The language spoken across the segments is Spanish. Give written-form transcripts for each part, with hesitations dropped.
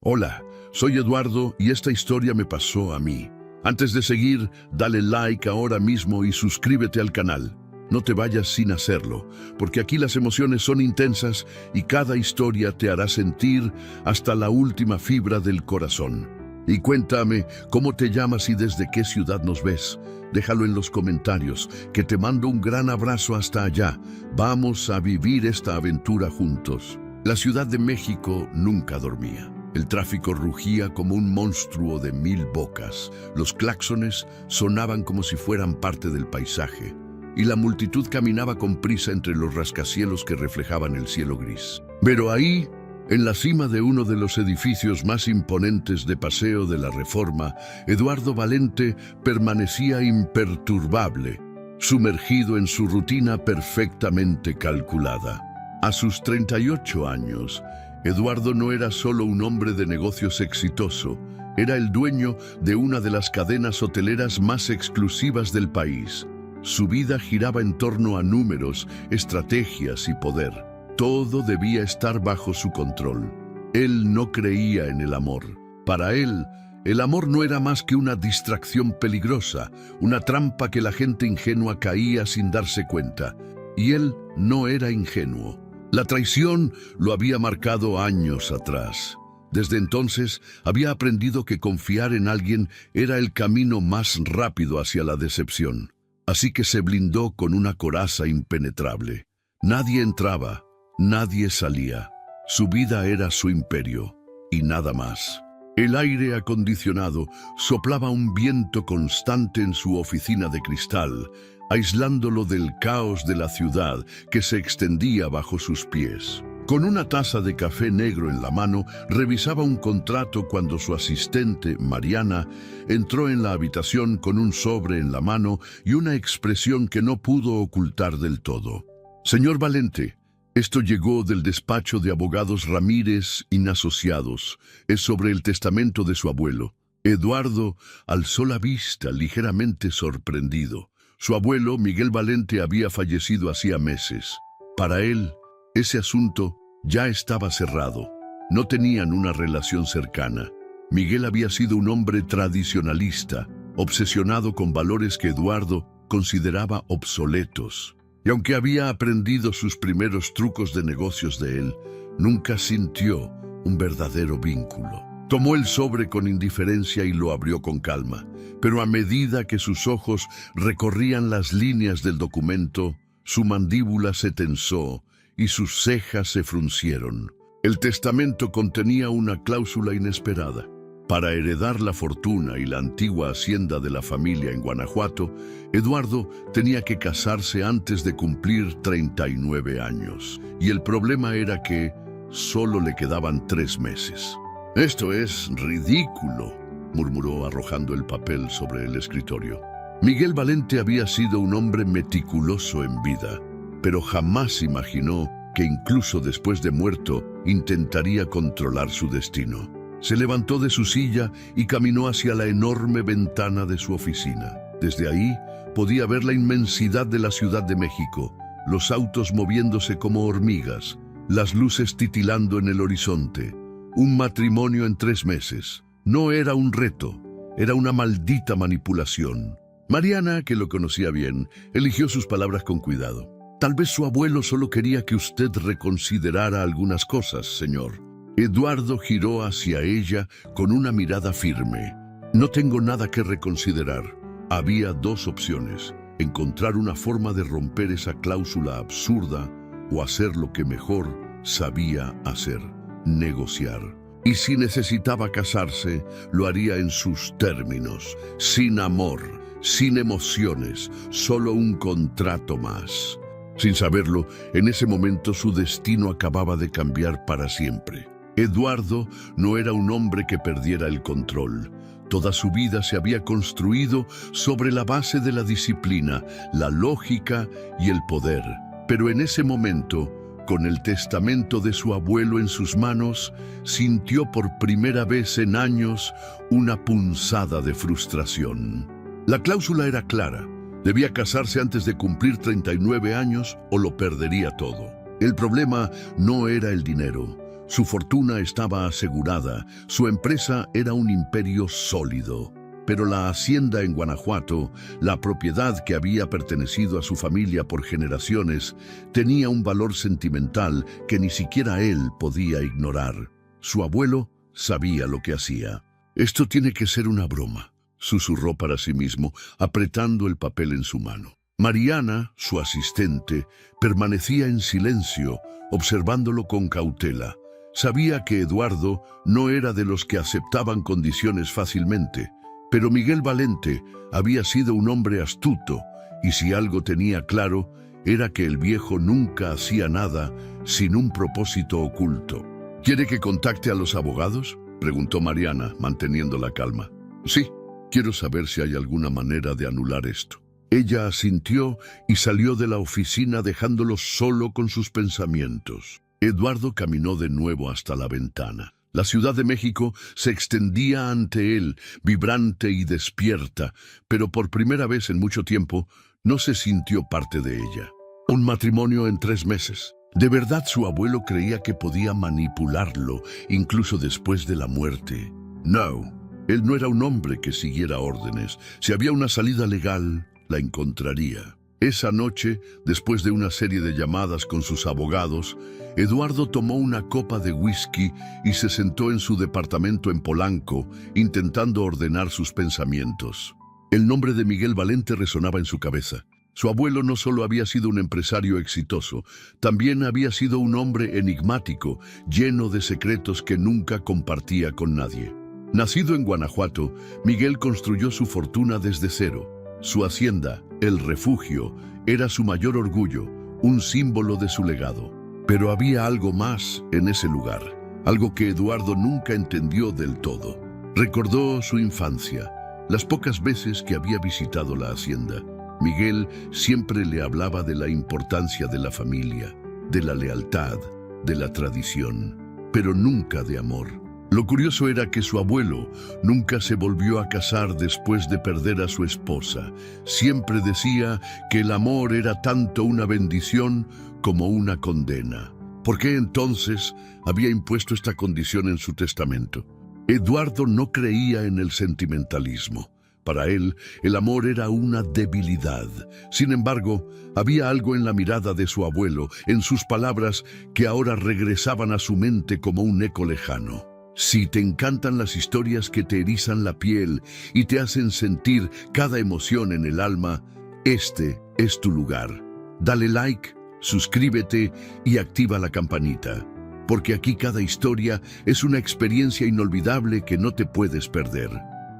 Hola, soy Eduardo y esta historia me pasó a mí. Antes de seguir, dale like ahora mismo y suscríbete al canal. No te vayas sin hacerlo, porque aquí las emociones son intensas y cada historia te hará sentir hasta la última fibra del corazón. Y cuéntame cómo te llamas y desde qué ciudad nos ves. Déjalo en los comentarios, que te mando un gran abrazo hasta allá. Vamos a vivir esta aventura juntos. La Ciudad de México nunca dormía. El tráfico rugía como un monstruo de 1000 bocas. Los claxones sonaban como si fueran parte del paisaje. Y la multitud caminaba con prisa entre los rascacielos que reflejaban el cielo gris. Pero ahí, en la cima de uno de los edificios más imponentes de Paseo de la Reforma, Eduardo Valente permanecía imperturbable, sumergido en su rutina perfectamente calculada. A sus 38 años, Eduardo no era solo un hombre de negocios exitoso, era el dueño de una de las cadenas hoteleras más exclusivas del país. Su vida giraba en torno a números, estrategias y poder. Todo debía estar bajo su control. Él no creía en el amor. Para él, el amor no era más que una distracción peligrosa, una trampa que la gente ingenua caía sin darse cuenta. Y él no era ingenuo. La traición lo había marcado años atrás. Desde entonces había aprendido que confiar en alguien era el camino más rápido hacia la decepción. Así que se blindó con una coraza impenetrable. Nadie entraba, nadie salía. Su vida era su imperio, y nada más. El aire acondicionado soplaba un viento constante en su oficina de cristal, aislándolo del caos de la ciudad que se extendía bajo sus pies. Con una taza de café negro en la mano, revisaba un contrato cuando su asistente, Mariana, entró en la habitación con un sobre en la mano y una expresión que no pudo ocultar del todo. «Señor Valente, esto llegó del despacho de abogados Ramírez y Asociados. Es sobre el testamento de su abuelo». Eduardo alzó la vista ligeramente sorprendido. Su abuelo, Miguel Valente, había fallecido hacía meses. Para él, ese asunto ya estaba cerrado. No tenían una relación cercana. Miguel había sido un hombre tradicionalista, obsesionado con valores que Eduardo consideraba obsoletos. Y aunque había aprendido sus primeros trucos de negocios de él, nunca sintió un verdadero vínculo. Tomó el sobre con indiferencia y lo abrió con calma, pero a medida que sus ojos recorrían las líneas del documento, su mandíbula se tensó y sus cejas se fruncieron. El testamento contenía una cláusula inesperada. Para heredar la fortuna y la antigua hacienda de la familia en Guanajuato, Eduardo tenía que casarse antes de cumplir 39 años. Y el problema era que solo le quedaban 3 meses. «Esto es ridículo», murmuró arrojando el papel sobre el escritorio. Miguel Valente había sido un hombre meticuloso en vida, pero jamás imaginó que incluso después de muerto intentaría controlar su destino. Se levantó de su silla y caminó hacia la enorme ventana de su oficina. Desde ahí podía ver la inmensidad de la Ciudad de México, los autos moviéndose como hormigas, las luces titilando en el horizonte. Un matrimonio en 3 meses. No era un reto, era una maldita manipulación. Mariana, que lo conocía bien, eligió sus palabras con cuidado. «Tal vez su abuelo solo quería que usted reconsiderara algunas cosas, señor». Eduardo giró hacia ella con una mirada firme. «No tengo nada que reconsiderar». Había 2 opciones: encontrar una forma de romper esa cláusula absurda o hacer lo que mejor sabía hacer: negociar. Y si necesitaba casarse, lo haría en sus términos, sin amor, sin emociones, solo un contrato más. Sin saberlo, en ese momento su destino acababa de cambiar para siempre. Eduardo no era un hombre que perdiera el control. Toda su vida se había construido sobre la base de la disciplina, la lógica y el poder. Pero en ese momento, con el testamento de su abuelo en sus manos, sintió por primera vez en años una punzada de frustración. La cláusula era clara: debía casarse antes de cumplir 39 años o lo perdería todo. El problema no era el dinero, Su fortuna estaba asegurada, su empresa era un imperio sólido. Pero la hacienda en Guanajuato, la propiedad que había pertenecido a su familia por generaciones, tenía un valor sentimental que ni siquiera él podía ignorar. Su abuelo sabía lo que hacía. «Esto tiene que ser una broma», susurró para sí mismo, apretando el papel en su mano. Mariana, su asistente, permanecía en silencio, observándolo con cautela. Sabía que Eduardo no era de los que aceptaban condiciones fácilmente, pero Miguel Valente había sido un hombre astuto, y si algo tenía claro, era que el viejo nunca hacía nada sin un propósito oculto. «¿Quiere que contacte a los abogados?», preguntó Mariana, manteniendo la calma. «Sí, quiero saber si hay alguna manera de anular esto». Ella asintió y salió de la oficina dejándolo solo con sus pensamientos. Eduardo caminó de nuevo hasta la ventana. La Ciudad de México se extendía ante él, vibrante y despierta, pero por primera vez en mucho tiempo no se sintió parte de ella. Un matrimonio en 3 meses. De verdad su abuelo creía que podía manipularlo, incluso después de la muerte. No, él no era un hombre que siguiera órdenes. Si había una salida legal, la encontraría. Esa noche, después de una serie de llamadas con sus abogados, Eduardo tomó una copa de whisky y se sentó en su departamento en Polanco, intentando ordenar sus pensamientos. El nombre de Miguel Valente resonaba en su cabeza. Su abuelo no solo había sido un empresario exitoso, también había sido un hombre enigmático, lleno de secretos que nunca compartía con nadie. Nacido en Guanajuato, Miguel construyó su fortuna desde cero. Su hacienda, el refugio, era su mayor orgullo, un símbolo de su legado. Pero había algo más en ese lugar, algo que Eduardo nunca entendió del todo. Recordó su infancia, las pocas veces que había visitado la hacienda. Miguel siempre le hablaba de la importancia de la familia, de la lealtad, de la tradición, pero nunca de amor. Lo curioso era que su abuelo nunca se volvió a casar después de perder a su esposa. Siempre decía que el amor era tanto una bendición como una condena. ¿Por qué entonces había impuesto esta condición en su testamento? Eduardo no creía en el sentimentalismo. Para él, el amor era una debilidad. Sin embargo, había algo en la mirada de su abuelo, en sus palabras, que ahora regresaban a su mente como un eco lejano. Si te encantan las historias que te erizan la piel y te hacen sentir cada emoción en el alma, este es tu lugar. Dale like, suscríbete y activa la campanita, porque aquí cada historia es una experiencia inolvidable que no te puedes perder.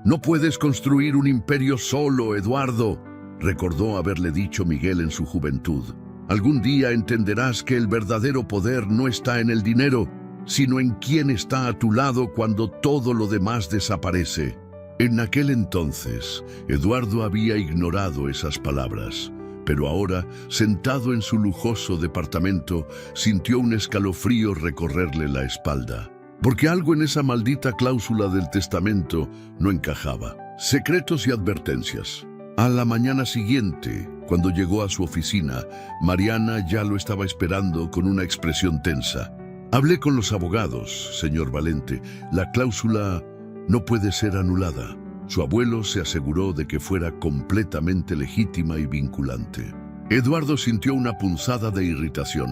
No puedes construir un imperio solo, Eduardo, recordó haberle dicho Miguel en su juventud. Algún día entenderás que el verdadero poder no está en el dinero, sino en quién está a tu lado cuando todo lo demás desaparece. En aquel entonces, Eduardo había ignorado esas palabras, pero ahora, sentado en su lujoso departamento, sintió un escalofrío recorrerle la espalda. Porque algo en esa maldita cláusula del testamento no encajaba. Secretos y advertencias. A la mañana siguiente, cuando llegó a su oficina, Mariana ya lo estaba esperando con una expresión tensa. Hablé con los abogados, señor Valente. La cláusula no puede ser anulada. Su abuelo se aseguró de que fuera completamente legítima y vinculante. Eduardo sintió una punzada de irritación.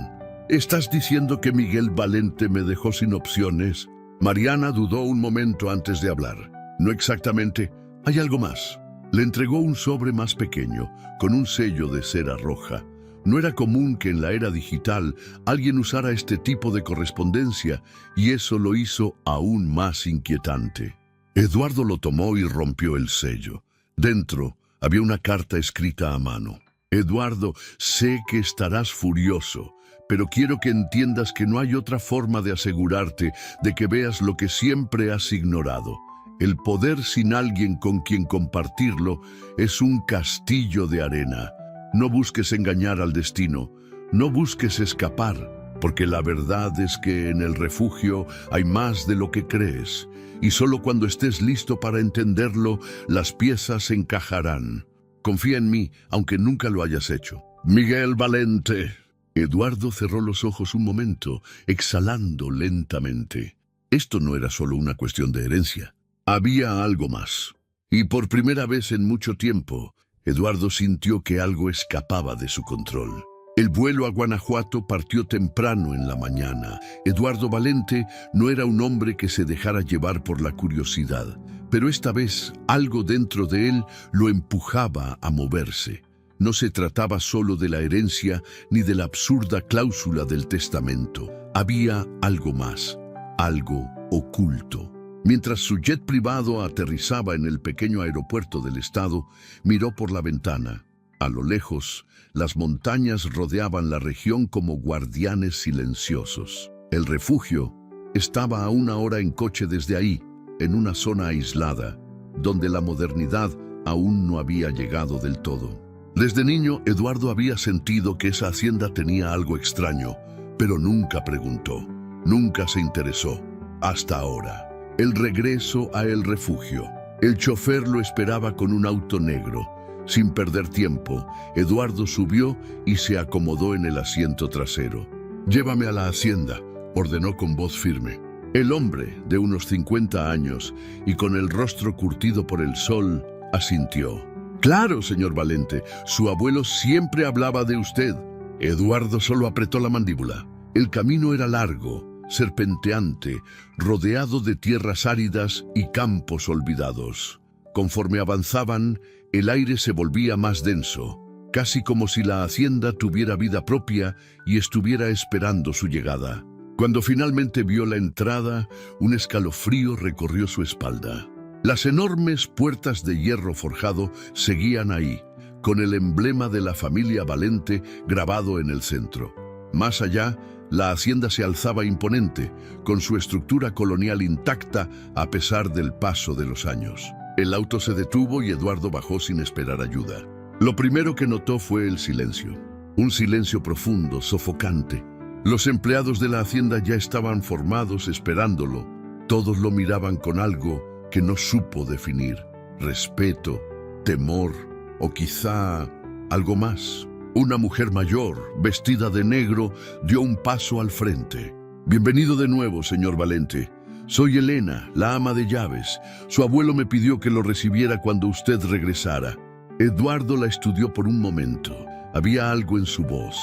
¿Estás diciendo que Miguel Valente me dejó sin opciones? Mariana dudó un momento antes de hablar. No exactamente. Hay algo más. Le entregó un sobre más pequeño, con un sello de cera roja. No era común que en la era digital alguien usara este tipo de correspondencia, y eso lo hizo aún más inquietante. Eduardo lo tomó y rompió el sello. Dentro había una carta escrita a mano. Eduardo, sé que estarás furioso, pero quiero que entiendas que no hay otra forma de asegurarte de que veas lo que siempre has ignorado. El poder sin alguien con quien compartirlo es un castillo de arena. No busques engañar al destino, no busques escapar, porque la verdad es que en el refugio hay más de lo que crees, y solo cuando estés listo para entenderlo, las piezas encajarán. Confía en mí, aunque nunca lo hayas hecho. Miguel Valente. Eduardo cerró los ojos un momento, exhalando lentamente. Esto no era solo una cuestión de herencia. Había algo más. Y por primera vez en mucho tiempo, Eduardo sintió que algo escapaba de su control. El vuelo a Guanajuato partió temprano en la mañana. Eduardo Valente no era un hombre que se dejara llevar por la curiosidad, pero esta vez algo dentro de él lo empujaba a moverse. No se trataba solo de la herencia ni de la absurda cláusula del testamento. Había algo más, algo oculto. Mientras su jet privado aterrizaba en el pequeño aeropuerto del estado, miró por la ventana. A lo lejos, las montañas rodeaban la región como guardianes silenciosos. El refugio estaba a 1 hora en coche desde ahí, en una zona aislada, donde la modernidad aún no había llegado del todo. Desde niño, Eduardo había sentido que esa hacienda tenía algo extraño, pero nunca preguntó, nunca se interesó, hasta ahora. El regreso a el refugio. El chofer lo esperaba con un auto negro. Sin perder tiempo, Eduardo subió y se acomodó en el asiento trasero. «Llévame a la hacienda», ordenó con voz firme. El hombre, de unos 50 años y con el rostro curtido por el sol, asintió. «Claro, señor Valente, su abuelo siempre hablaba de usted». Eduardo solo apretó la mandíbula. El camino era largo, serpenteante, rodeado de tierras áridas y campos olvidados. Conforme avanzaban, el aire se volvía más denso, casi como si la hacienda tuviera vida propia y estuviera esperando su llegada. Cuando finalmente vio la entrada, un escalofrío recorrió su espalda. Las enormes puertas de hierro forjado seguían ahí, con el emblema de la familia Valente grabado en el centro. Más allá, la hacienda se alzaba imponente, con su estructura colonial intacta a pesar del paso de los años. El auto se detuvo y Eduardo bajó sin esperar ayuda. Lo primero que notó fue el silencio. Un silencio profundo, sofocante. Los empleados de la hacienda ya estaban formados esperándolo. Todos lo miraban con algo que no supo definir. Respeto, temor o quizá algo más. Una mujer mayor, vestida de negro, dio un paso al frente. «Bienvenido de nuevo, señor Valente. Soy Elena, la ama de llaves. Su abuelo me pidió que lo recibiera cuando usted regresara». Eduardo la estudió por un momento. Había algo en su voz,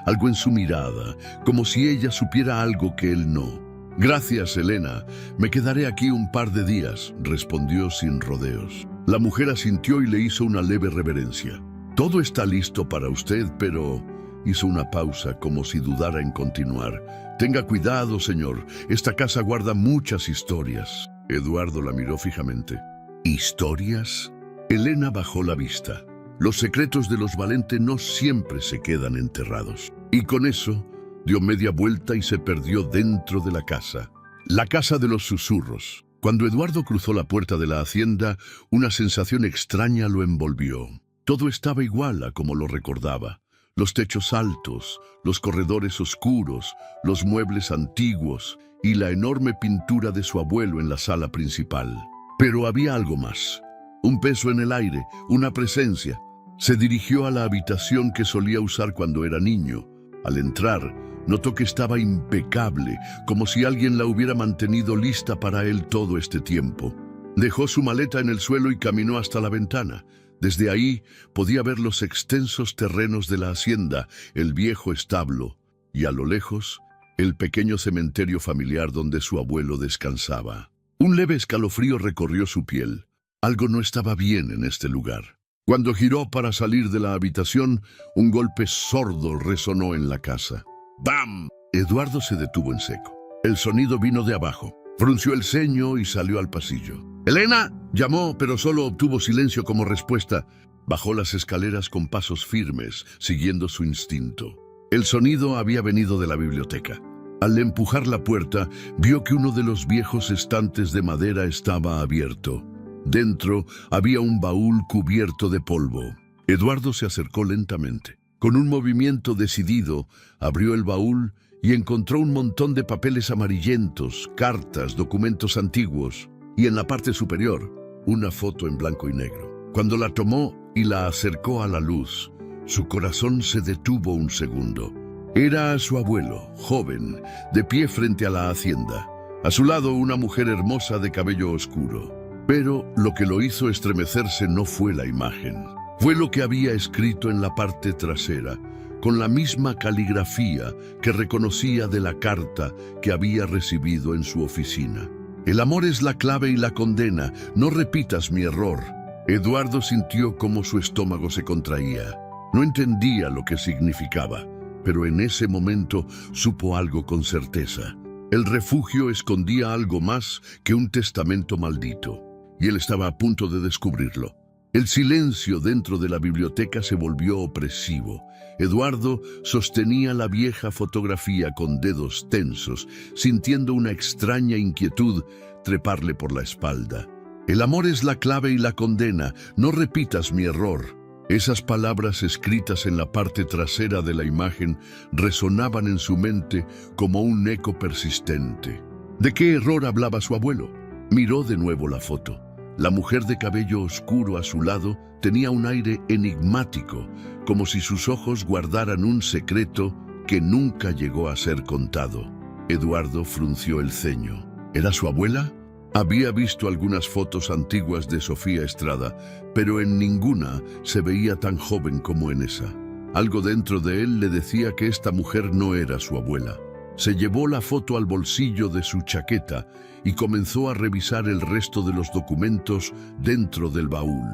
algo en su mirada, como si ella supiera algo que él no. «Gracias, Elena. Me quedaré aquí un par de días», respondió sin rodeos. La mujer asintió y le hizo una leve reverencia. «Todo está listo para usted, pero...» Hizo una pausa, como si dudara en continuar. «Tenga cuidado, señor. Esta casa guarda muchas historias». Eduardo la miró fijamente. «¿Historias?» Elena bajó la vista. Los secretos de los Valente no siempre se quedan enterrados. Y con eso, dio media vuelta y se perdió dentro de la casa. La casa de los susurros. Cuando Eduardo cruzó la puerta de la hacienda, una sensación extraña lo envolvió. Todo estaba igual a como lo recordaba. Los techos altos, los corredores oscuros, los muebles antiguos y la enorme pintura de su abuelo en la sala principal. Pero había algo más. Un peso en el aire, una presencia. Se dirigió a la habitación que solía usar cuando era niño. Al entrar, notó que estaba impecable, como si alguien la hubiera mantenido lista para él todo este tiempo. Dejó su maleta en el suelo y caminó hasta la ventana. Desde ahí podía ver los extensos terrenos de la hacienda, el viejo establo y, a lo lejos, el pequeño cementerio familiar donde su abuelo descansaba. Un leve escalofrío recorrió su piel. Algo no estaba bien en este lugar. Cuando giró para salir de la habitación, un golpe sordo resonó en la casa. ¡Bam! Eduardo se detuvo en seco. El sonido vino de abajo. Frunció el ceño y salió al pasillo. «¡Elena!», llamó, pero solo obtuvo silencio como respuesta. Bajó las escaleras con pasos firmes, siguiendo su instinto. El sonido había venido de la biblioteca. Al empujar la puerta, vio que uno de los viejos estantes de madera estaba abierto. Dentro había un baúl cubierto de polvo. Eduardo se acercó lentamente. Con un movimiento decidido, abrió el baúl y encontró un montón de papeles amarillentos, cartas, documentos antiguos, y en la parte superior, una foto en blanco y negro. Cuando la tomó y la acercó a la luz, su corazón se detuvo un segundo. Era su abuelo, joven, de pie frente a la hacienda. A su lado una mujer hermosa de cabello oscuro. Pero lo que lo hizo estremecerse no fue la imagen. Fue lo que había escrito en la parte trasera, con la misma caligrafía que reconocía de la carta que había recibido en su oficina. El amor es la clave y la condena, no repitas mi error. Eduardo sintió cómo su estómago se contraía. No entendía lo que significaba, pero en ese momento supo algo con certeza. El refugio escondía algo más que un testamento maldito, y él estaba a punto de descubrirlo. El silencio dentro de la biblioteca se volvió opresivo. Eduardo sostenía la vieja fotografía con dedos tensos, sintiendo una extraña inquietud treparle por la espalda. El amor es la clave y la condena, no repitas mi error. Esas palabras escritas en la parte trasera de la imagen resonaban en su mente como un eco persistente. ¿De qué error hablaba su abuelo? Miró de nuevo la foto. La mujer de cabello oscuro a su lado tenía un aire enigmático, como si sus ojos guardaran un secreto que nunca llegó a ser contado. Eduardo frunció el ceño. ¿Era su abuela? Había visto algunas fotos antiguas de Sofía Estrada, pero en ninguna se veía tan joven como en esa. Algo dentro de él le decía que esta mujer no era su abuela. Se llevó la foto al bolsillo de su chaqueta y comenzó a revisar el resto de los documentos dentro del baúl.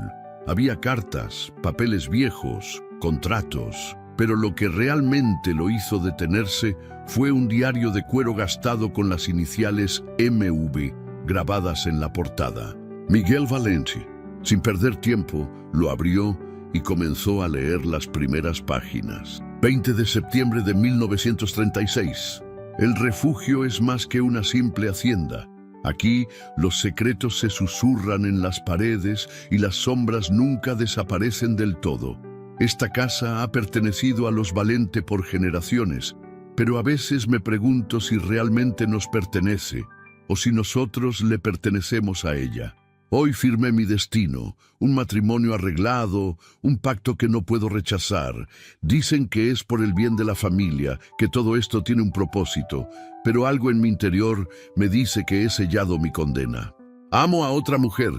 Había cartas, papeles viejos, contratos, pero lo que realmente lo hizo detenerse fue un diario de cuero gastado con las iniciales MV grabadas en la portada. Miguel Valenti. Sin perder tiempo, lo abrió y comenzó a leer las primeras páginas. 20 de septiembre de 1936. El refugio es más que una simple hacienda. Aquí los secretos se susurran en las paredes y las sombras nunca desaparecen del todo. Esta casa ha pertenecido a los Valenti por generaciones, pero a veces me pregunto si realmente nos pertenece o si nosotros le pertenecemos a ella. Hoy firmé mi destino, un matrimonio arreglado, un pacto que no puedo rechazar. Dicen que es por el bien de la familia, que todo esto tiene un propósito, pero algo en mi interior me dice que he sellado mi condena. Amo a otra mujer,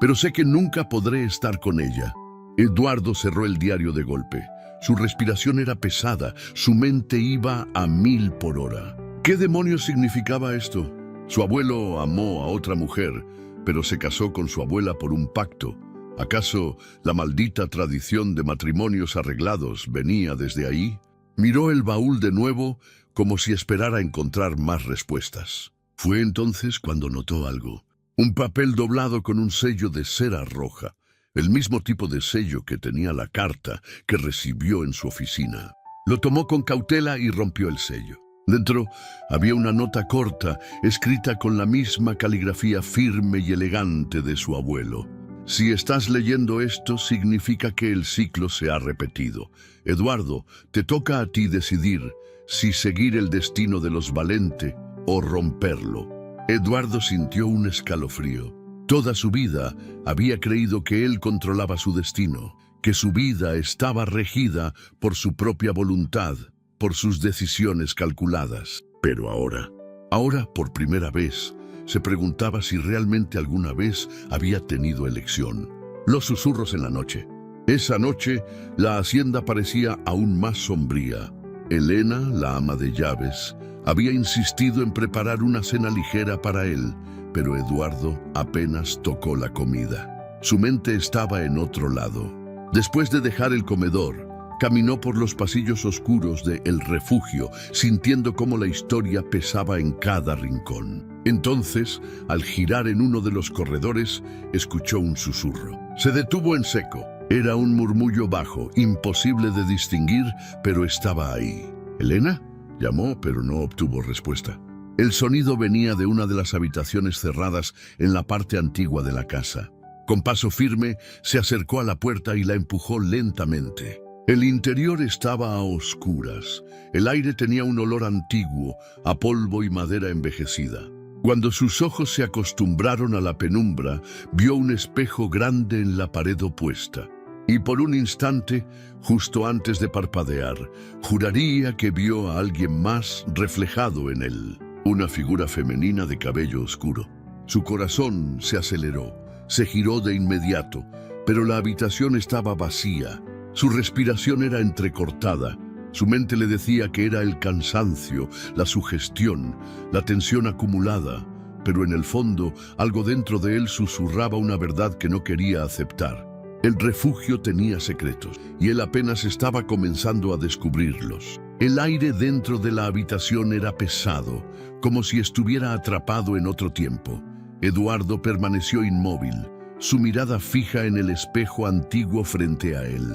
pero sé que nunca podré estar con ella. Eduardo cerró el diario de golpe. Su respiración era pesada, su mente iba a 1000 por hora. ¿Qué demonios significaba esto? Su abuelo amó a otra mujer, pero se casó con su abuela por un pacto. ¿Acaso la maldita tradición de matrimonios arreglados venía desde ahí? Miró el baúl de nuevo, como si esperara encontrar más respuestas. Fue entonces cuando notó algo. Un papel doblado con un sello de cera roja, el mismo tipo de sello que tenía la carta que recibió en su oficina. Lo tomó con cautela y rompió el sello. Dentro había una nota corta, escrita con la misma caligrafía firme y elegante de su abuelo. Si estás leyendo esto, significa que el ciclo se ha repetido. Eduardo, te toca a ti decidir si seguir el destino de los Valenti o romperlo. Eduardo sintió un escalofrío. Toda su vida había creído que él controlaba su destino, que su vida estaba regida por su propia voluntad, por sus decisiones calculadas. Pero ahora, por primera vez, se preguntaba si realmente alguna vez había tenido elección. Los susurros en la noche. Esa noche, la hacienda parecía aún más sombría. Elena, la ama de llaves, había insistido en preparar una cena ligera para él, pero Eduardo apenas tocó la comida. Su mente estaba en otro lado. Después de dejar el comedor, caminó por los pasillos oscuros de El Refugio, sintiendo cómo la historia pesaba en cada rincón. Entonces, al girar en uno de los corredores, escuchó un susurro. Se detuvo en seco. Era un murmullo bajo, imposible de distinguir, pero estaba ahí. ¿Elena? Llamó, pero no obtuvo respuesta. El sonido venía de una de las habitaciones cerradas en la parte antigua de la casa. Con paso firme, se acercó a la puerta y la empujó lentamente. El interior estaba a oscuras. El aire tenía un olor antiguo, a polvo y madera envejecida. Cuando sus ojos se acostumbraron a la penumbra, vio un espejo grande en la pared opuesta. y por un instante, justo antes de parpadear, juraría que vio a alguien más reflejado en él, una figura femenina de cabello oscuro. Su corazón se aceleró, se giró de inmediato, pero la habitación estaba vacía. Su respiración era entrecortada. Su mente le decía que era el cansancio, la sugestión, la tensión acumulada, pero en el fondo algo dentro de él susurraba una verdad que no quería aceptar. El refugio tenía secretos y él apenas estaba comenzando a descubrirlos. El aire dentro de la habitación era pesado, como si estuviera atrapado en otro tiempo. Eduardo permaneció inmóvil, su mirada fija en el espejo antiguo frente a él.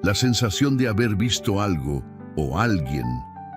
La sensación de haber visto algo o alguien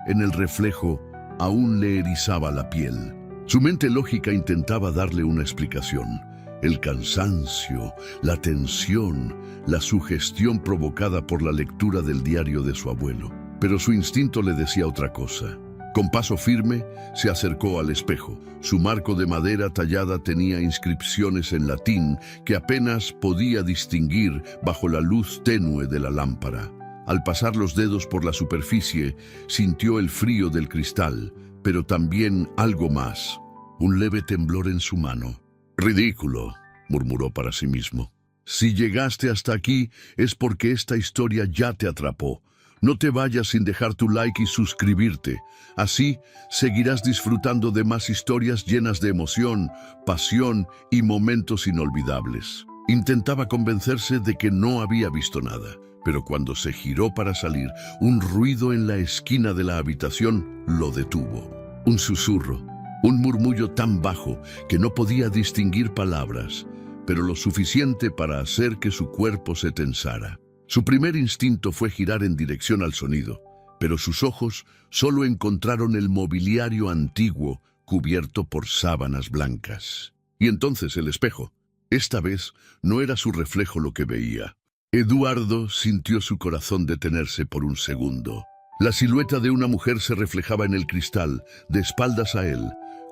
en el reflejo aún le erizaba la piel. Su mente lógica intentaba darle una explicación. El cansancio, la tensión, la sugestión provocada por la lectura del diario de su abuelo. Pero su instinto le decía otra cosa. Con paso firme, se acercó al espejo. Su marco de madera tallada tenía inscripciones en latín que apenas podía distinguir bajo la luz tenue de la lámpara. Al pasar los dedos por la superficie, sintió el frío del cristal, pero también algo más, un leve temblor en su mano. «Ridículo», murmuró para sí mismo. «Si llegaste hasta aquí es porque esta historia ya te atrapó. No te vayas sin dejar tu like y suscribirte. Así seguirás disfrutando de más historias llenas de emoción, pasión y momentos inolvidables». Intentaba convencerse de que no había visto nada, pero cuando se giró para salir, un ruido en la esquina de la habitación lo detuvo. Un susurro, un murmullo tan bajo que no podía distinguir palabras, pero lo suficiente para hacer que su cuerpo se tensara. Su primer instinto fue girar en dirección al sonido, pero sus ojos solo encontraron el mobiliario antiguo cubierto por sábanas blancas. Y entonces el espejo. Esta vez no era su reflejo lo que veía. Eduardo sintió su corazón detenerse por un segundo. La silueta de una mujer se reflejaba en el cristal, de espaldas a él,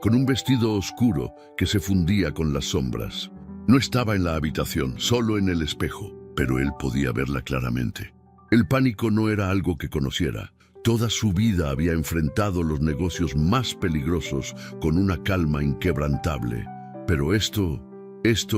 con un vestido oscuro que se fundía con las sombras. No estaba en la habitación, solo en el espejo, pero él podía verla claramente. El pánico no era algo que conociera. Toda su vida había enfrentado los negocios más peligrosos con una calma inquebrantable. Pero esto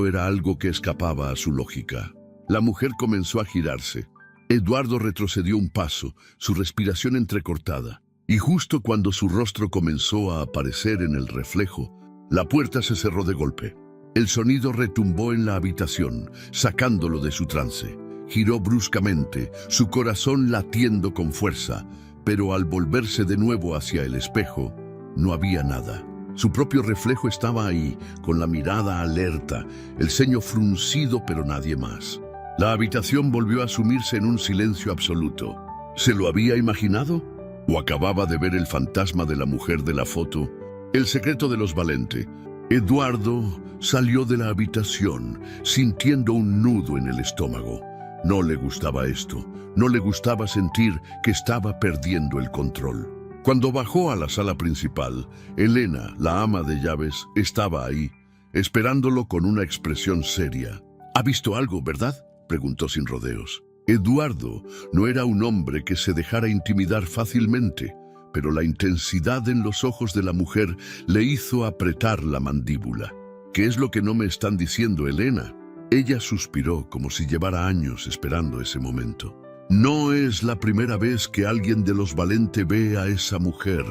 era algo que escapaba a su lógica. La mujer comenzó a girarse. Eduardo retrocedió un paso, su respiración entrecortada, y justo cuando su rostro comenzó a aparecer en el reflejo, la puerta se cerró de golpe. El sonido retumbó en la habitación, sacándolo de su trance. Giró bruscamente, su corazón latiendo con fuerza, pero al volverse de nuevo hacia el espejo, no había nada. Su propio reflejo estaba ahí, con la mirada alerta, el ceño fruncido, pero nadie más. La habitación volvió a sumirse en un silencio absoluto. ¿Se lo había imaginado? ¿O acababa de ver el fantasma de la mujer de la foto? El secreto de los Valente. Eduardo salió de la habitación, sintiendo un nudo en el estómago. No le gustaba esto, no le gustaba sentir que estaba perdiendo el control. Cuando bajó a la sala principal, Elena, la ama de llaves, estaba ahí, esperándolo con una expresión seria. «¿Ha visto algo, verdad?», preguntó sin rodeos. Eduardo no era un hombre que se dejara intimidar fácilmente, pero la intensidad en los ojos de la mujer le hizo apretar la mandíbula. «¿Qué es lo que no me están diciendo, Elena?». Ella suspiró como si llevara años esperando ese momento. «No es la primera vez que alguien de los Valente ve a esa mujer».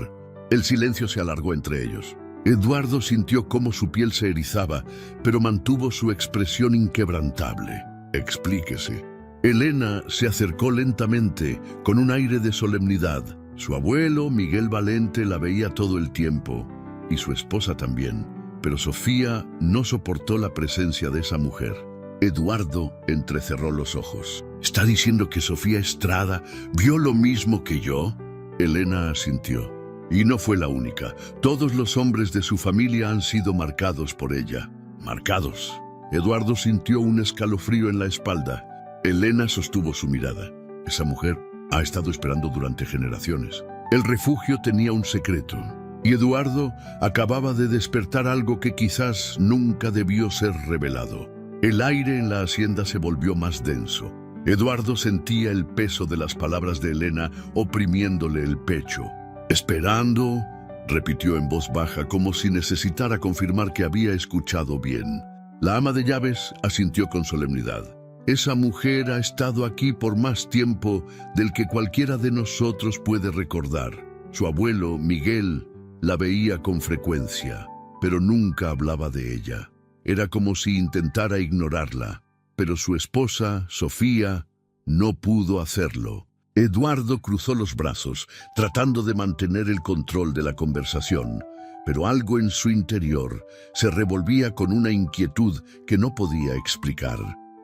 El silencio se alargó entre ellos. Eduardo sintió cómo su piel se erizaba, pero mantuvo su expresión inquebrantable. «Explíquese». Elena se acercó lentamente, con un aire de solemnidad. Su abuelo, Miguel Valente, la veía todo el tiempo, y su esposa también. Pero Sofía no soportó la presencia de esa mujer. Eduardo entrecerró los ojos. «¿Está diciendo que Sofía Estrada vio lo mismo que yo?». Elena asintió. Y no fue la única. Todos los hombres de su familia han sido marcados por ella. Marcados. Eduardo sintió un escalofrío en la espalda. Elena sostuvo su mirada. Esa mujer ha estado esperando durante generaciones. El refugio tenía un secreto. Y Eduardo acababa de despertar algo que quizás nunca debió ser revelado. El aire en la hacienda se volvió más denso. Eduardo sentía el peso de las palabras de Elena oprimiéndole el pecho. «Esperando», repitió en voz baja, como si necesitara confirmar que había escuchado bien. La ama de llaves asintió con solemnidad. «Esa mujer ha estado aquí por más tiempo del que cualquiera de nosotros puede recordar. Su abuelo, Miguel, la veía con frecuencia, pero nunca hablaba de ella. Era como si intentara ignorarla, pero su esposa, Sofía, no pudo hacerlo». Eduardo cruzó los brazos, tratando de mantener el control de la conversación, pero algo en su interior se revolvía con una inquietud que no podía explicar.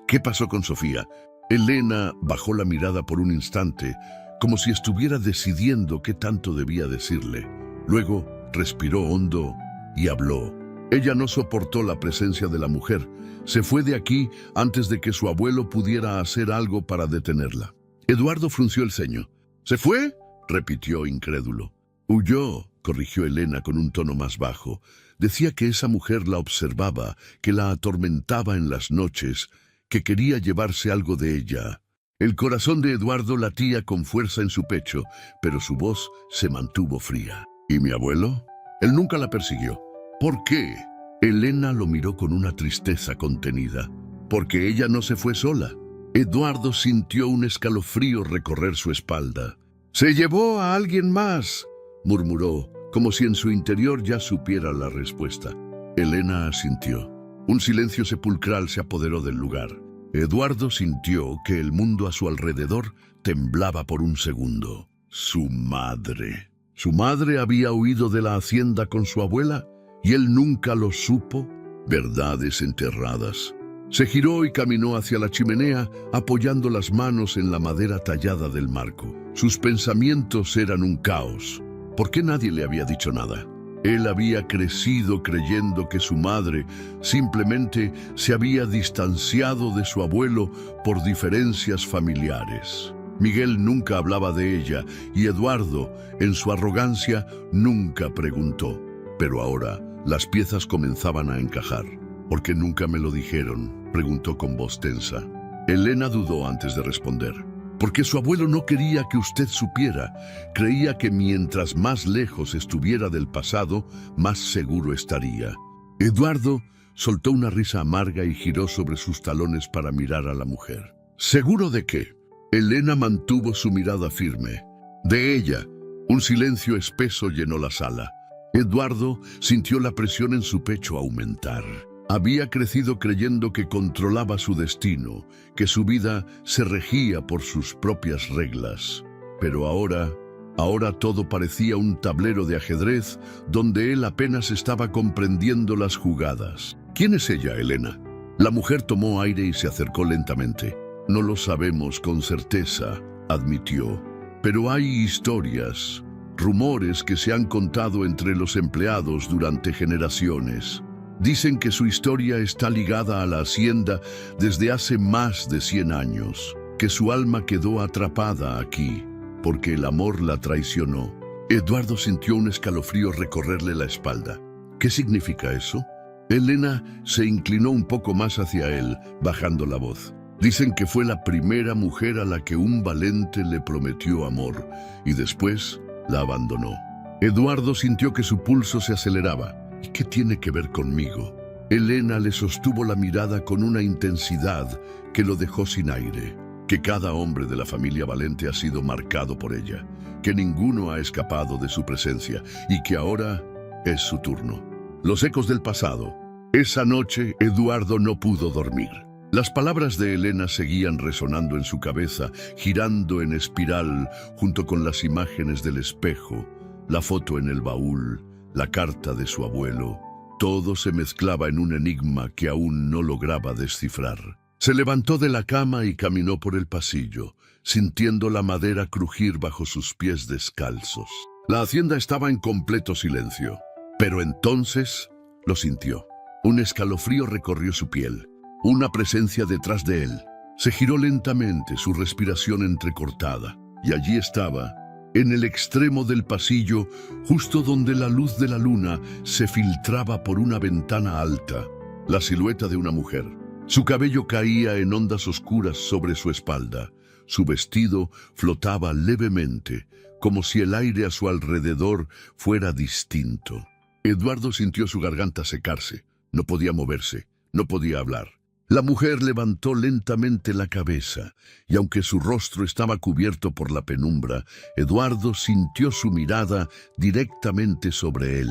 ¿Qué pasó con Sofía? Elena bajó la mirada por un instante, como si estuviera decidiendo qué tanto debía decirle. Luego respiró hondo y habló. Ella no soportó la presencia de la mujer. Se fue de aquí antes de que su abuelo pudiera hacer algo para detenerla. Eduardo frunció el ceño. ¿Se fue?, repitió incrédulo. «Huyó», corrigió Elena con un tono más bajo. Decía que esa mujer la observaba, que la atormentaba en las noches, que quería llevarse algo de ella. El corazón de Eduardo latía con fuerza en su pecho, pero su voz se mantuvo fría. ¿Y mi abuelo? Él nunca la persiguió. ¿Por qué? Elena lo miró con una tristeza contenida. Porque ella no se fue sola. Eduardo sintió un escalofrío recorrer su espalda. «Se llevó a alguien más», murmuró, como si en su interior ya supiera la respuesta. Elena asintió. Un silencio sepulcral se apoderó del lugar. Eduardo sintió que el mundo a su alrededor temblaba por un segundo. Su madre. ¿Su madre había huido de la hacienda con su abuela y él nunca lo supo? Verdades enterradas. Se giró y caminó hacia la chimenea, apoyando las manos en la madera tallada del marco. Sus pensamientos eran un caos. ¿Por qué nadie le había dicho nada? Él había crecido creyendo que su madre simplemente se había distanciado de su abuelo por diferencias familiares. Miguel nunca hablaba de ella y Eduardo, en su arrogancia, nunca preguntó. Pero ahora las piezas comenzaban a encajar. ¿Por qué nunca me lo dijeron?, preguntó con voz tensa. Elena dudó antes de responder. Porque su abuelo no quería que usted supiera. Creía que mientras más lejos estuviera del pasado, más seguro estaría. Eduardo soltó una risa amarga y giró sobre sus talones para mirar a la mujer. ¿Seguro de qué? Elena mantuvo su mirada firme. De ella. Un silencio espeso llenó la sala. Eduardo sintió la presión en su pecho aumentar. Había crecido creyendo que controlaba su destino, que su vida se regía por sus propias reglas. Pero ahora todo parecía un tablero de ajedrez donde él apenas estaba comprendiendo las jugadas. ¿Quién es ella, Elena? La mujer tomó aire y se acercó lentamente. No lo sabemos con certeza, admitió. Pero hay historias, rumores que se han contado entre los empleados durante generaciones. Dicen que su historia está ligada a la hacienda desde hace más de 100 años, que su alma quedó atrapada aquí, porque el amor la traicionó. Eduardo sintió un escalofrío recorrerle la espalda. ¿Qué significa eso? Elena se inclinó un poco más hacia él, bajando la voz. Dicen que fue la primera mujer a la que un valente le prometió amor, y después la abandonó. Eduardo sintió que su pulso se aceleraba. ¿Y qué tiene que ver conmigo? Elena le sostuvo la mirada con una intensidad que lo dejó sin aire. Que cada hombre de la familia Valente ha sido marcado por ella, que ninguno ha escapado de su presencia y que ahora es su turno. Los ecos del pasado. Esa noche Eduardo no pudo dormir. Las palabras de Elena seguían resonando en su cabeza, girando en espiral junto con las imágenes del espejo, la foto en el baúl, la carta de su abuelo. Todo se mezclaba en un enigma que aún no lograba descifrar. Se levantó de la cama y caminó por el pasillo, sintiendo la madera crujir bajo sus pies descalzos. La hacienda estaba en completo silencio, pero entonces lo sintió. Un escalofrío recorrió su piel, una presencia detrás de él. Se giró lentamente, su respiración entrecortada, y allí estaba, en el extremo del pasillo, justo donde la luz de la luna se filtraba por una ventana alta, la silueta de una mujer. Su cabello caía en ondas oscuras sobre su espalda. Su vestido flotaba levemente, como si el aire a su alrededor fuera distinto. Eduardo sintió su garganta secarse. No podía moverse, no podía hablar. La mujer levantó lentamente la cabeza, y aunque su rostro estaba cubierto por la penumbra, Eduardo sintió su mirada directamente sobre él.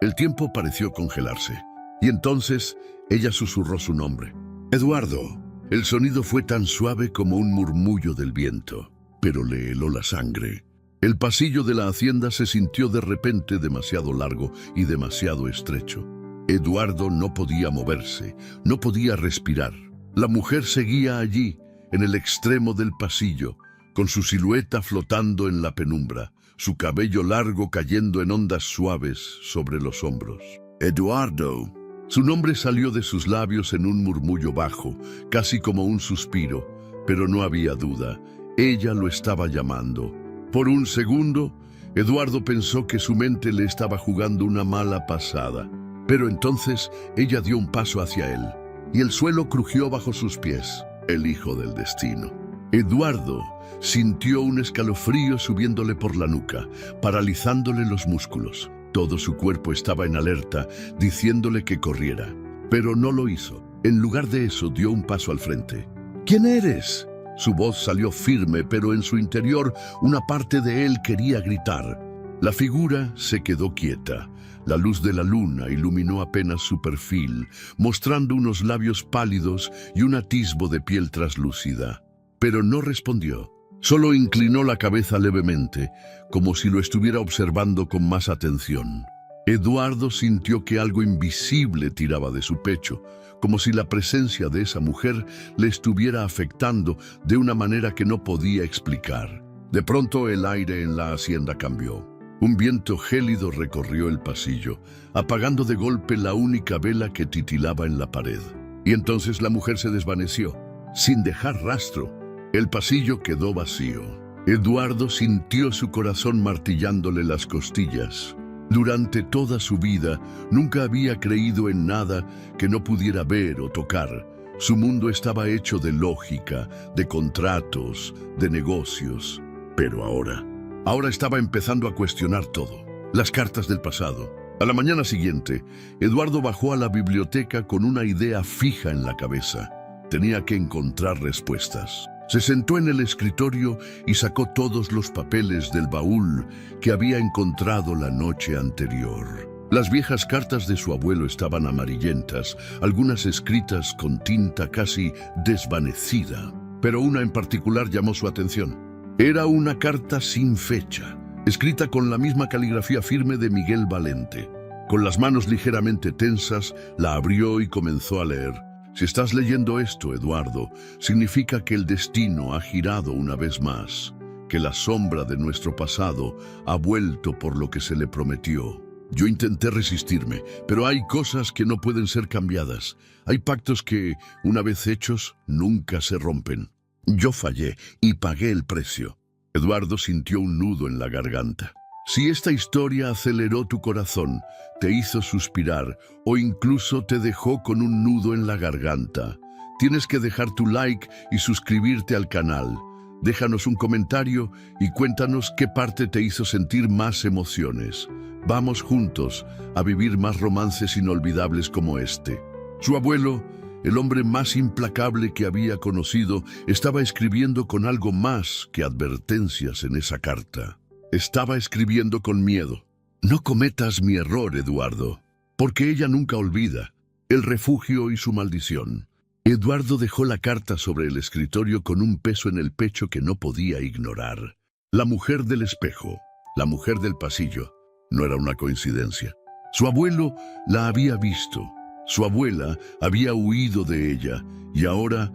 El tiempo pareció congelarse, y entonces ella susurró su nombre. Eduardo. El sonido fue tan suave como un murmullo del viento, pero le heló la sangre. El pasillo de la hacienda se sintió de repente demasiado largo y demasiado estrecho. Eduardo no podía moverse, no podía respirar. La mujer seguía allí, en el extremo del pasillo, con su silueta flotando en la penumbra, su cabello largo cayendo en ondas suaves sobre los hombros. Eduardo. Su nombre salió de sus labios en un murmullo bajo, casi como un suspiro, pero no había duda. Ella lo estaba llamando. Por un segundo, Eduardo pensó que su mente le estaba jugando una mala pasada. Pero entonces ella dio un paso hacia él, y el suelo crujió bajo sus pies. El hijo del destino. Eduardo sintió un escalofrío subiéndole por la nuca, paralizándole los músculos. Todo su cuerpo estaba en alerta, diciéndole que corriera. Pero no lo hizo. En lugar de eso, dio un paso al frente. ¿Quién eres? Su voz salió firme, pero en su interior una parte de él quería gritar. La figura se quedó quieta. La luz de la luna iluminó apenas su perfil, mostrando unos labios pálidos y un atisbo de piel traslúcida. Pero no respondió. Solo inclinó la cabeza levemente, como si lo estuviera observando con más atención. Eduardo sintió que algo invisible tiraba de su pecho, como si la presencia de esa mujer le estuviera afectando de una manera que no podía explicar. De pronto el aire en la hacienda cambió. Un viento gélido recorrió el pasillo, apagando de golpe la única vela que titilaba en la pared. Y entonces la mujer se desvaneció, sin dejar rastro. El pasillo quedó vacío. Eduardo sintió su corazón martillándole las costillas. Durante toda su vida, nunca había creído en nada que no pudiera ver o tocar. Su mundo estaba hecho de lógica, de contratos, de negocios. Pero ahora estaba empezando a cuestionar todo. Las cartas del pasado. A la mañana siguiente, Eduardo bajó a la biblioteca con una idea fija en la cabeza. Tenía que encontrar respuestas. Se sentó en el escritorio y sacó todos los papeles del baúl que había encontrado la noche anterior. Las viejas cartas de su abuelo estaban amarillentas, algunas escritas con tinta casi desvanecida, pero una en particular llamó su atención. Era una carta sin fecha, escrita con la misma caligrafía firme de Miguel Valente. Con las manos ligeramente tensas, la abrió y comenzó a leer. Si estás leyendo esto, Eduardo, significa que el destino ha girado una vez más, que la sombra de nuestro pasado ha vuelto por lo que se le prometió. Yo intenté resistirme, pero hay cosas que no pueden ser cambiadas. Hay pactos que, una vez hechos, nunca se rompen. Yo fallé y pagué el precio. Eduardo sintió un nudo en la garganta. Si esta historia aceleró tu corazón, te hizo suspirar o incluso te dejó con un nudo en la garganta, tienes que dejar tu like y suscribirte al canal. Déjanos un comentario y cuéntanos qué parte te hizo sentir más emociones. Vamos juntos a vivir más romances inolvidables como este. Su abuelo, el hombre más implacable que había conocido, estaba escribiendo con algo más que advertencias en esa carta. Estaba escribiendo con miedo. No cometas mi error, Eduardo, porque ella nunca olvida. El refugio y su maldición. Eduardo dejó la carta sobre el escritorio con un peso en el pecho que no podía ignorar. La mujer del espejo, la mujer del pasillo, no era una coincidencia. Su abuelo la había visto. Su abuela había huido de ella y ahora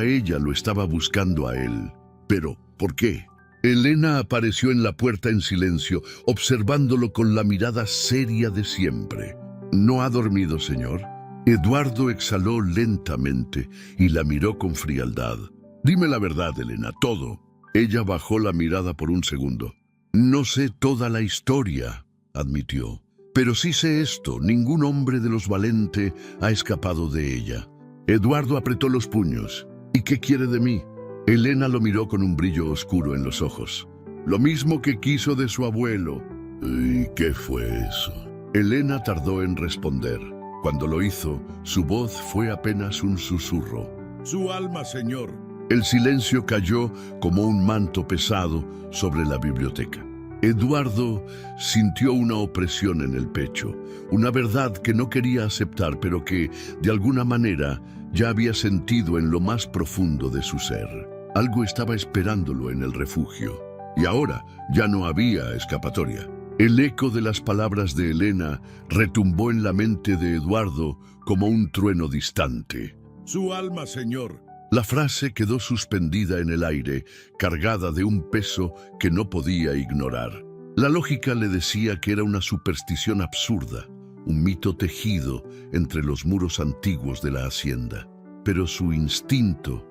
ella lo estaba buscando a él. Pero, ¿por qué? Elena apareció en la puerta en silencio, observándolo con la mirada seria de siempre. ¿No ha dormido, señor? Eduardo exhaló lentamente y la miró con frialdad. Dime la verdad, Elena, todo. Ella bajó la mirada por un segundo. No sé toda la historia, admitió. Pero sí sé esto, ningún hombre de los Valente ha escapado de ella. Eduardo apretó los puños. ¿Y qué quiere de mí? Elena lo miró con un brillo oscuro en los ojos. Lo mismo que quiso de su abuelo. ¿Y qué fue eso? Elena tardó en responder. Cuando lo hizo, su voz fue apenas un susurro. Su alma, señor. El silencio cayó como un manto pesado sobre la biblioteca. Eduardo sintió una opresión en el pecho, una verdad que no quería aceptar, pero que, de alguna manera, ya había sentido en lo más profundo de su ser. Algo estaba esperándolo en el refugio, y ahora ya no había escapatoria. El eco de las palabras de Elena retumbó en la mente de Eduardo como un trueno distante. Su alma, señor. La frase quedó suspendida en el aire, cargada de un peso que no podía ignorar. La lógica le decía que era una superstición absurda, un mito tejido entre los muros antiguos de la hacienda. Pero su instinto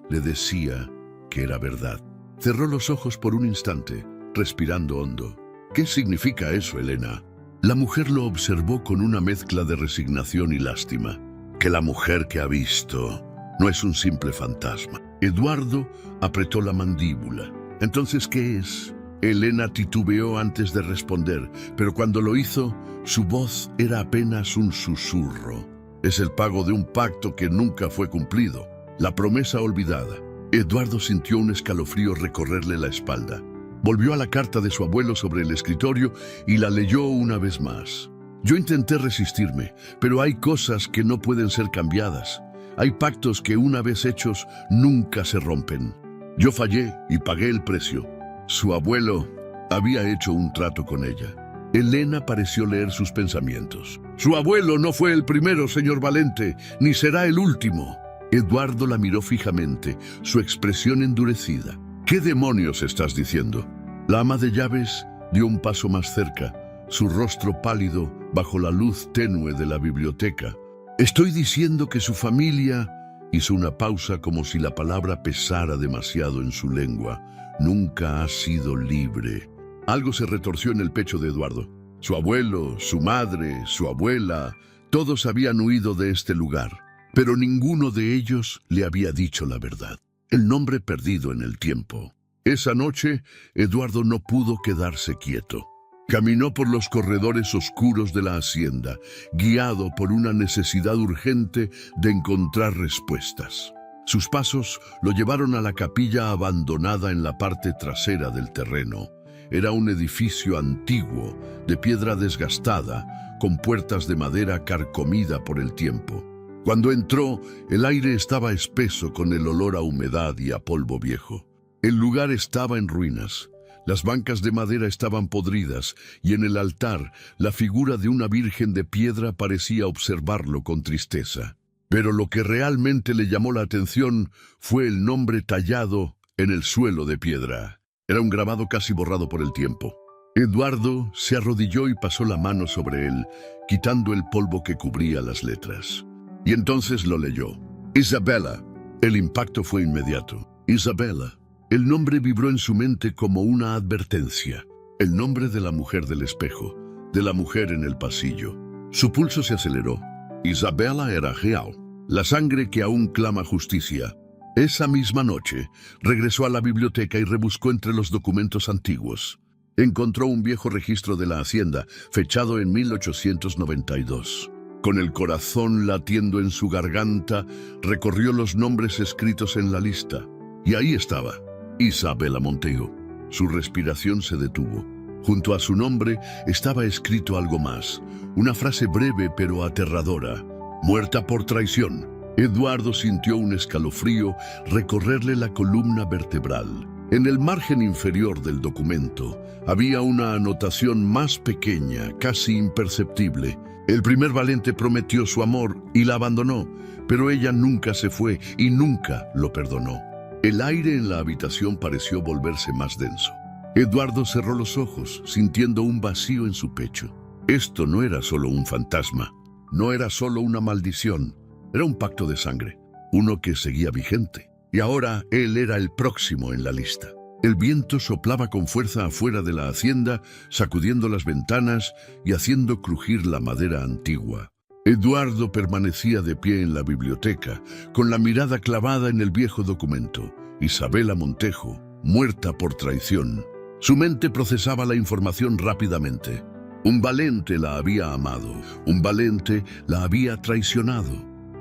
le decía que era verdad. Cerró los ojos por un instante, respirando hondo. ¿Qué significa eso, Elena? La mujer lo observó con una mezcla de resignación y lástima. Que la mujer que ha visto no es un simple fantasma. Eduardo apretó la mandíbula. ¿Entonces qué es? Elena titubeó antes de responder, pero cuando lo hizo, su voz era apenas un susurro. Es el pago de un pacto que nunca fue cumplido, la promesa olvidada. Eduardo sintió un escalofrío recorrerle la espalda. Volvió a la carta de su abuelo sobre el escritorio y la leyó una vez más. Yo intenté resistirme, pero hay cosas que no pueden ser cambiadas. Hay pactos que una vez hechos nunca se rompen. Yo fallé y pagué el precio. Su abuelo había hecho un trato con ella. Elena pareció leer sus pensamientos. Su abuelo no fue el primero, señor Valente, ni será el último. Eduardo la miró fijamente, su expresión endurecida. ¿Qué demonios estás diciendo? La ama de llaves dio un paso más cerca, su rostro pálido bajo la luz tenue de la biblioteca. Estoy diciendo que su familia... Hizo una pausa como si la palabra pesara demasiado en su lengua. Nunca ha sido libre. Algo se retorció en el pecho de Eduardo. Su abuelo, su madre, su abuela, todos habían huido de este lugar, pero ninguno de ellos le había dicho la verdad. El nombre perdido en el tiempo. Esa noche, Eduardo no pudo quedarse quieto. Caminó por los corredores oscuros de la hacienda, guiado por una necesidad urgente de encontrar respuestas. Sus pasos lo llevaron a la capilla abandonada en la parte trasera del terreno. Era un edificio antiguo, de piedra desgastada, con puertas de madera carcomida por el tiempo. Cuando entró, el aire estaba espeso con el olor a humedad y a polvo viejo. El lugar estaba en ruinas. Las bancas de madera estaban podridas y en el altar la figura de una virgen de piedra parecía observarlo con tristeza. Pero lo que realmente le llamó la atención fue el nombre tallado en el suelo de piedra. Era un grabado casi borrado por el tiempo. Eduardo se arrodilló y pasó la mano sobre él, quitando el polvo que cubría las letras. Y entonces lo leyó. Isabella. El impacto fue inmediato. Isabella. El nombre vibró en su mente como una advertencia. El nombre de la mujer del espejo, de la mujer en el pasillo. Su pulso se aceleró. Isabella era real, la sangre que aún clama justicia. Esa misma noche, regresó a la biblioteca y rebuscó entre los documentos antiguos. Encontró un viejo registro de la hacienda, fechado en 1892. Con el corazón latiendo en su garganta, recorrió los nombres escritos en la lista. Y ahí estaba. Isabella Montejo. Su respiración se detuvo. Junto a su nombre estaba escrito algo más, una frase breve pero aterradora. Muerta por traición. Eduardo sintió un escalofrío recorrerle la columna vertebral. En el margen inferior del documento había una anotación más pequeña, casi imperceptible. El primer Valente prometió su amor y la abandonó, pero ella nunca se fue y nunca lo perdonó. El aire en la habitación pareció volverse más denso. Eduardo cerró los ojos, sintiendo un vacío en su pecho. Esto no era solo un fantasma, no era solo una maldición, era un pacto de sangre, uno que seguía vigente. Y ahora él era el próximo en la lista. El viento soplaba con fuerza afuera de la hacienda, sacudiendo las ventanas y haciendo crujir la madera antigua. Eduardo permanecía de pie en la biblioteca, con la mirada clavada en el viejo documento. Isabela Montejo, muerta por traición. Su mente procesaba la información rápidamente. Un valente la había amado, un valente la había traicionado.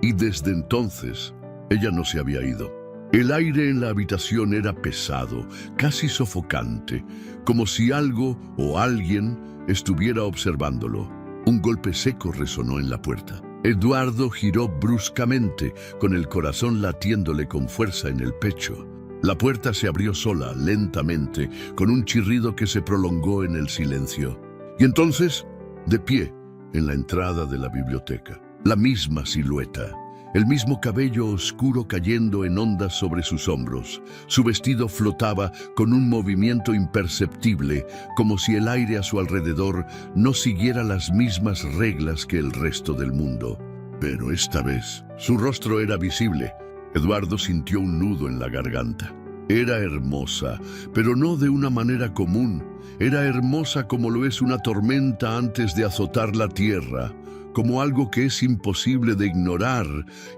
Y desde entonces, ella no se había ido. El aire en la habitación era pesado, casi sofocante, como si algo o alguien estuviera observándolo. Un golpe seco resonó en la puerta. Eduardo giró bruscamente, con el corazón latiéndole con fuerza en el pecho. La puerta se abrió sola, lentamente, con un chirrido que se prolongó en el silencio. Y entonces, de pie, en la entrada de la biblioteca, la misma silueta, el mismo cabello oscuro cayendo en ondas sobre sus hombros. Su vestido flotaba con un movimiento imperceptible, como si el aire a su alrededor no siguiera las mismas reglas que el resto del mundo. Pero esta vez, su rostro era visible. Eduardo sintió un nudo en la garganta. Era hermosa, pero no de una manera común. Era hermosa como lo es una tormenta antes de azotar la tierra, como algo que es imposible de ignorar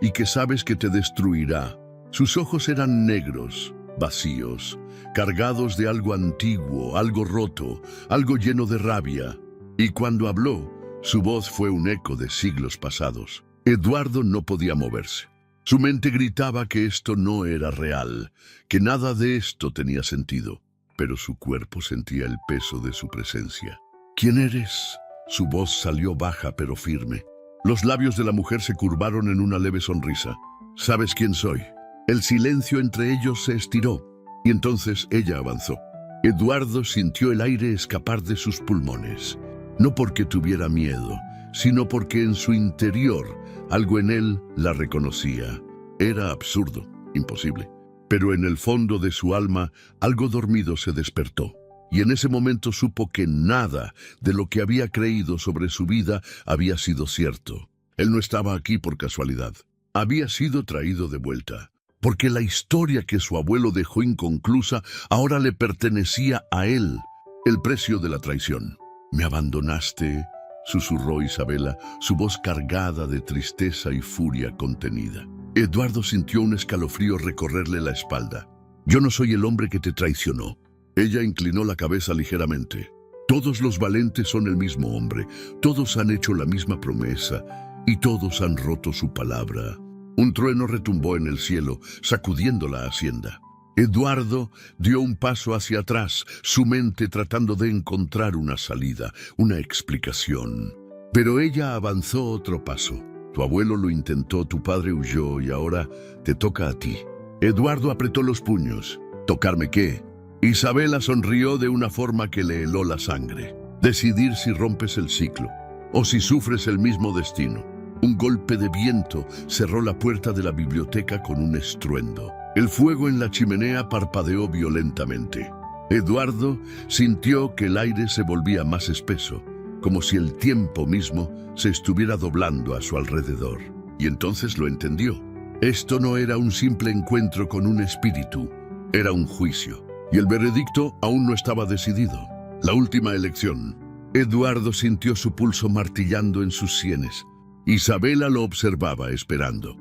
y que sabes que te destruirá. Sus ojos eran negros, vacíos, cargados de algo antiguo, algo roto, algo lleno de rabia. Y cuando habló, su voz fue un eco de siglos pasados. Eduardo no podía moverse. Su mente gritaba que esto no era real, que nada de esto tenía sentido, pero su cuerpo sentía el peso de su presencia. ¿Quién eres? Su voz salió baja pero firme. Los labios de la mujer se curvaron en una leve sonrisa. ¿Sabes quién soy? El silencio entre ellos se estiró, y entonces ella avanzó. Eduardo sintió el aire escapar de sus pulmones, no porque tuviera miedo, sino porque en su interior algo en él la reconocía. Era absurdo, imposible, pero en el fondo de su alma algo dormido se despertó. Y en ese momento supo que nada de lo que había creído sobre su vida había sido cierto. Él no estaba aquí por casualidad. Había sido traído de vuelta, porque la historia que su abuelo dejó inconclusa ahora le pertenecía a él. El precio de la traición. «Me abandonaste», susurró Isabela, su voz cargada de tristeza y furia contenida. Eduardo sintió un escalofrío recorrerle la espalda. «Yo no soy el hombre que te traicionó». Ella inclinó la cabeza ligeramente. Todos los valentes son el mismo hombre, todos han hecho la misma promesa y todos han roto su palabra. Un trueno retumbó en el cielo, sacudiendo la hacienda. Eduardo dio un paso hacia atrás, su mente tratando de encontrar una salida, una explicación. Pero ella avanzó otro paso. Tu abuelo lo intentó, tu padre huyó y ahora te toca a ti. Eduardo apretó los puños. ¿Tocarme qué? Isabela sonrió de una forma que le heló la sangre. Decidir si rompes el ciclo o si sufres el mismo destino. Un golpe de viento cerró la puerta de la biblioteca con un estruendo. El fuego en la chimenea parpadeó violentamente. Eduardo sintió que el aire se volvía más espeso, como si el tiempo mismo se estuviera doblando a su alrededor. Y entonces lo entendió. Esto no era un simple encuentro con un espíritu, era un juicio. Y el veredicto aún no estaba decidido. La última elección. Eduardo sintió su pulso martillando en sus sienes. Isabela lo observaba esperando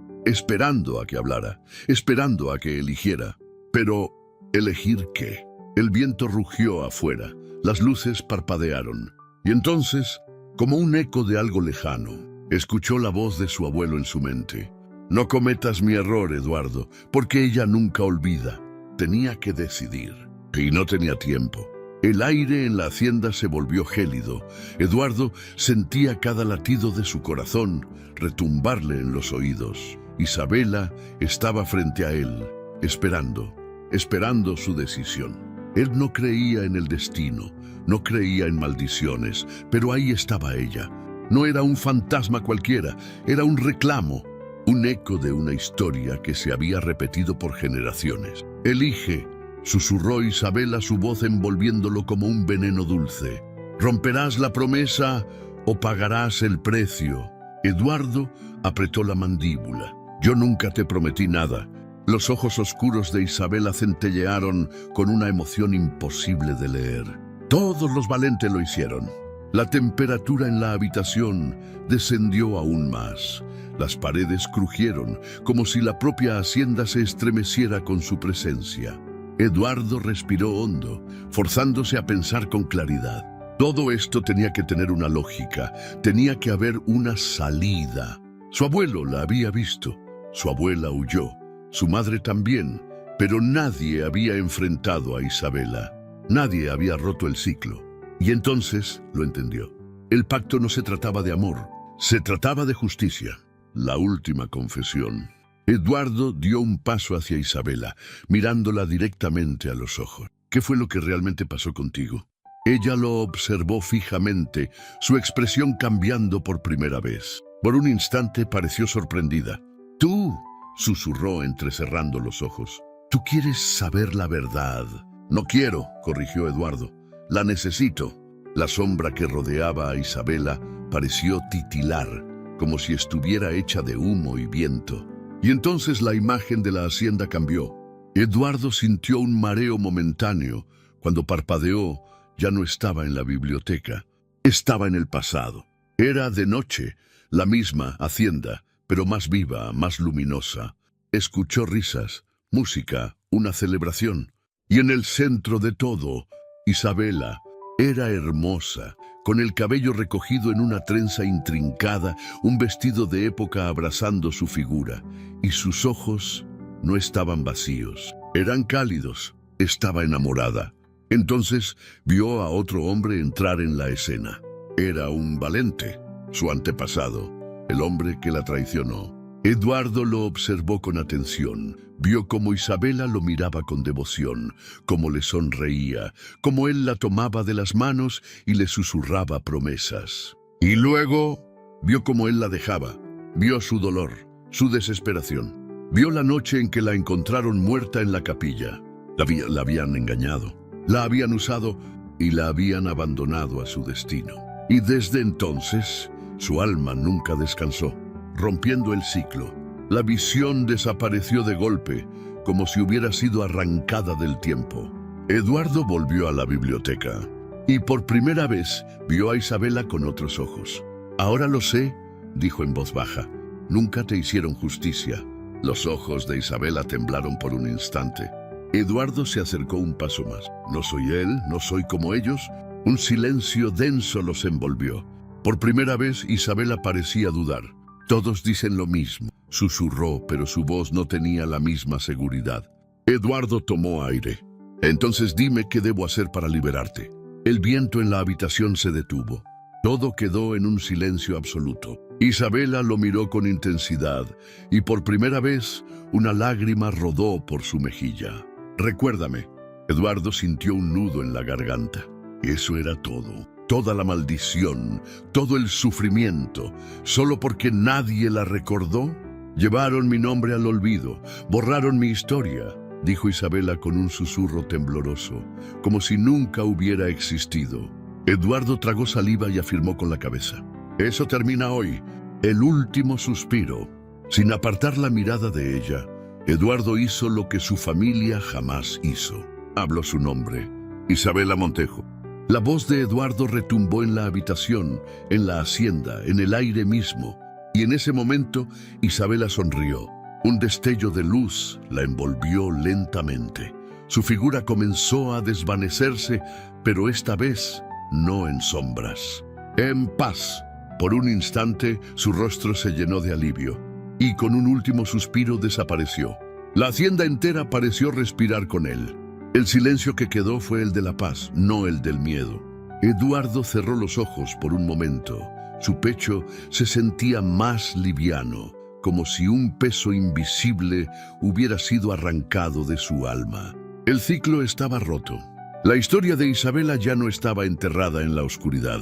a que hablara, esperando a que eligiera. Pero, ¿elegir qué? El viento rugió afuera, las luces parpadearon. Y entonces, como un eco de algo lejano, escuchó la voz de su abuelo en su mente. No cometas mi error, Eduardo, porque ella nunca olvida. Tenía que decidir, y no tenía tiempo. El aire en la hacienda se volvió gélido. Eduardo sentía cada latido de su corazón retumbarle en los oídos. Isabela estaba frente a él, esperando su decisión. Él no creía en el destino, no creía en maldiciones, pero ahí estaba ella. No era un fantasma cualquiera, era un reclamo, un eco de una historia que se había repetido por generaciones. Elige, susurró Isabela, su voz envolviéndolo como un veneno dulce. ¿Romperás la promesa o pagarás el precio? Eduardo apretó la mandíbula. Yo nunca te prometí nada. Los ojos oscuros de Isabela centellearon con una emoción imposible de leer. Todos los valentes lo hicieron. La temperatura en la habitación descendió aún más. Las paredes crujieron, como si la propia hacienda se estremeciera con su presencia. Eduardo respiró hondo, forzándose a pensar con claridad. Todo esto tenía que tener una lógica, tenía que haber una salida. Su abuelo la había visto, su abuela huyó, su madre también, pero nadie había enfrentado a Isabela. Nadie había roto el ciclo. Y entonces lo entendió. El pacto no se trataba de amor, se trataba de justicia. La última confesión. Eduardo dio un paso hacia Isabela, mirándola directamente a los ojos. ¿Qué fue lo que realmente pasó contigo? Ella lo observó fijamente, su expresión cambiando por primera vez. Por un instante pareció sorprendida. «Tú», susurró entrecerrando los ojos. «Tú quieres saber la verdad». «No quiero», corrigió Eduardo. «La necesito». La sombra que rodeaba a Isabela pareció titilar, como si estuviera hecha de humo y viento. Y entonces la imagen de la hacienda cambió. Eduardo sintió un mareo momentáneo. Cuando parpadeó, ya no estaba en la biblioteca. Estaba en el pasado. Era de noche, la misma hacienda, pero más viva, más luminosa. Escuchó risas, música, una celebración. Y en el centro de todo, Isabela era hermosa, con el cabello recogido en una trenza intrincada, un vestido de época abrazando su figura, y sus ojos no estaban vacíos, eran cálidos. Estaba enamorada. Entonces vio a otro hombre entrar en la escena. Era un Valente, su antepasado, el hombre que la traicionó. Eduardo lo observó con atención. Vio cómo Isabela lo miraba con devoción, cómo le sonreía, cómo él la tomaba de las manos y le susurraba promesas. Y luego vio cómo él la dejaba. Vio su dolor, su desesperación. Vio la noche en que la encontraron muerta en la capilla. La habían engañado, la habían usado y la habían abandonado a su destino. Y desde entonces, su alma nunca descansó, rompiendo el ciclo. La visión desapareció de golpe, como si hubiera sido arrancada del tiempo. Eduardo volvió a la biblioteca y por primera vez vio a Isabela con otros ojos. «Ahora lo sé», dijo en voz baja. «Nunca te hicieron justicia». Los ojos de Isabela temblaron por un instante. Eduardo se acercó un paso más. «No soy él, no soy como ellos». Un silencio denso los envolvió. Por primera vez Isabela parecía dudar. «Todos dicen lo mismo», susurró, pero su voz no tenía la misma seguridad. Eduardo tomó aire. «Entonces dime qué debo hacer para liberarte». El viento en la habitación se detuvo. Todo quedó en un silencio absoluto. Isabela lo miró con intensidad y por primera vez una lágrima rodó por su mejilla. «Recuérdame». Eduardo sintió un nudo en la garganta. Eso era todo. Toda la maldición, todo el sufrimiento, solo porque nadie la recordó. «Llevaron mi nombre al olvido, borraron mi historia», dijo Isabela con un susurro tembloroso, como si nunca hubiera existido. Eduardo tragó saliva y afirmó con la cabeza. «Eso termina hoy, el último suspiro». Sin apartar la mirada de ella, Eduardo hizo lo que su familia jamás hizo. Habló su nombre: Isabela Montejo. La voz de Eduardo retumbó en la habitación, en la hacienda, en el aire mismo. Y en ese momento, Isabela sonrió. Un destello de luz la envolvió lentamente. Su figura comenzó a desvanecerse, pero esta vez no en sombras. En paz. Por un instante, su rostro se llenó de alivio, y con un último suspiro desapareció. La hacienda entera pareció respirar con él. El silencio que quedó fue el de la paz, no el del miedo. Eduardo cerró los ojos por un momento. Su pecho se sentía más liviano, como si un peso invisible hubiera sido arrancado de su alma. El ciclo estaba roto. La historia de Isabela ya no estaba enterrada en la oscuridad,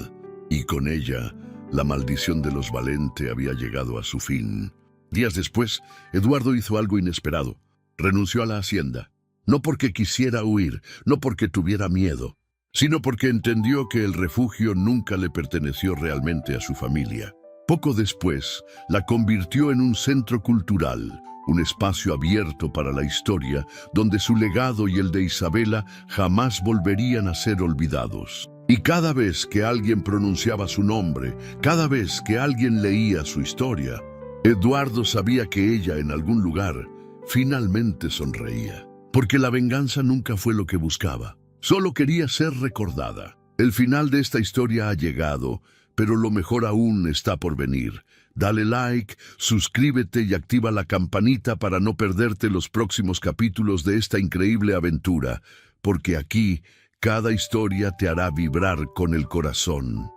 y con ella, la maldición de los Valente había llegado a su fin. Días después, Eduardo hizo algo inesperado. Renunció a la hacienda. No porque quisiera huir, no porque tuviera miedo, sino porque entendió que el refugio nunca le perteneció realmente a su familia. Poco después, la convirtió en un centro cultural, un espacio abierto para la historia, donde su legado y el de Isabela jamás volverían a ser olvidados. Y cada vez que alguien pronunciaba su nombre, cada vez que alguien leía su historia, Eduardo sabía que ella en algún lugar finalmente sonreía. Porque la venganza nunca fue lo que buscaba. Solo quería ser recordada. El final de esta historia ha llegado, pero lo mejor aún está por venir. Dale like, suscríbete y activa la campanita para no perderte los próximos capítulos de esta increíble aventura, porque aquí cada historia te hará vibrar con el corazón.